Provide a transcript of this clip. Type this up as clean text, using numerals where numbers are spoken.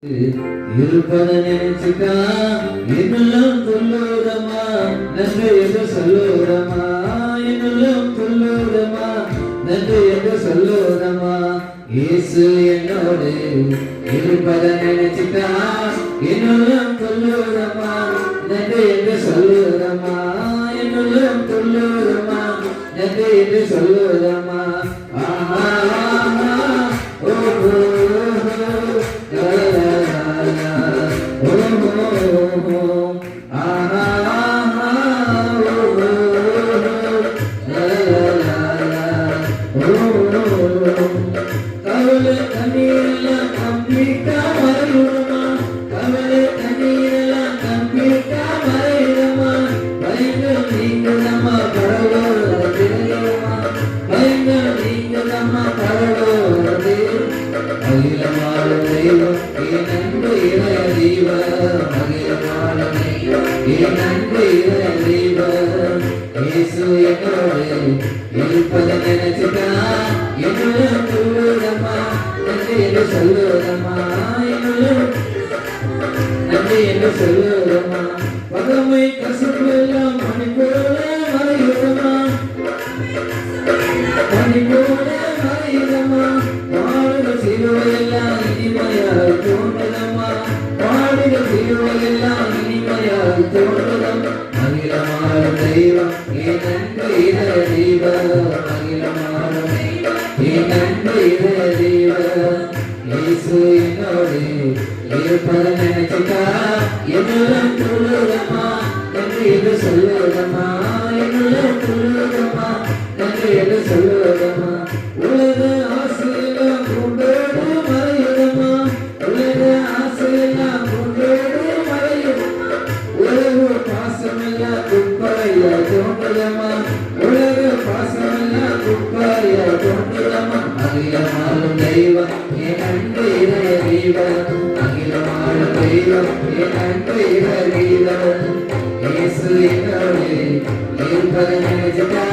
இருப்பதை நினைச்சுக்கா என்னெல்லாம் துள்ளுதமா நன்றி என்று சொல்லுதமா என்னெல்லாம் துள்ளுதமா நன்றி என்று சொல்லுதமா இயேசு என்னோடு இருப்பதை நினைச்சுக்கா என்னெல்லாம் துள்ளுதமா நன்றி என்று சொல்லுதமா என்னெல்லாம் துள்ளுதமா நன்றி என்று சொல்லுதமா ஆஹா கவலை கண்ணீரெல்லாம் கம்ப்ளீட்டா மறையுமா கவலை கண்ணீரெல்லாம் கம்ப்ளீட்டா மறையுமா பயங்கள் நீங்க நம்ம கடலோர தெரியுமா பயங்கள் நீங்க நம்ம கடலோர அகிலமான தெய்வம் என் அன்பு இளைய தெய்வம் அகிலமான தெய்வம் என் அன்பு இளைய தெய்வம் இயேசு என்னோடு இருப்பதை நினைச்சுட்டா என்னுடைய துள்ளுதம்மா நன்றி என்று சொல்லுதம்மா நன்றி என்று சொல்லுதம்மா பகமை கசப்பு எல்லாம் மணிப்போல மறையுதம்மா மணிப்போல மறையுதம்மா பாடுக சிலுவையெல்லாம் இனிமையாக தோன்றுதம்மா பாடுக சிலுவையெல்லாம் இனிமையாக தோன்றுதம் அகிலமான தெய்வம் என் அன்பு இதய தெய்வம் அகிலமான என் அன்பு இதய தெய்வம் இயேசு என்னோடு இருப்பதை நினைச்சுட்டா என்னெல்லாம் துள்ளுதம்மா நன்றி என்று சொல்லுதம்மா என்னெல்லாம் துள்ளுதம்மா நன்றி என்று சொல்லுதம்மா உலக ஆசையெல்லாம் உண்டோடு மறையுதம்மா உலக ஆசையெல்லாம் உண்டோடு மறையுதம்மா உலக பாசமெல்லாம் குப்பையா தோன்றுதம்மா உலக பாசமெல்லாம் குப்பையா தோன்றுதம்மா அகிலமாளும் தெய்வம் என் அன்பு இதய தெய்வம் அகிலமாளும் தெய்வம் என் அன்பு இதய தெய்வம் இயேசு என்னோடு இருப்பதை நினைச்சுட்டா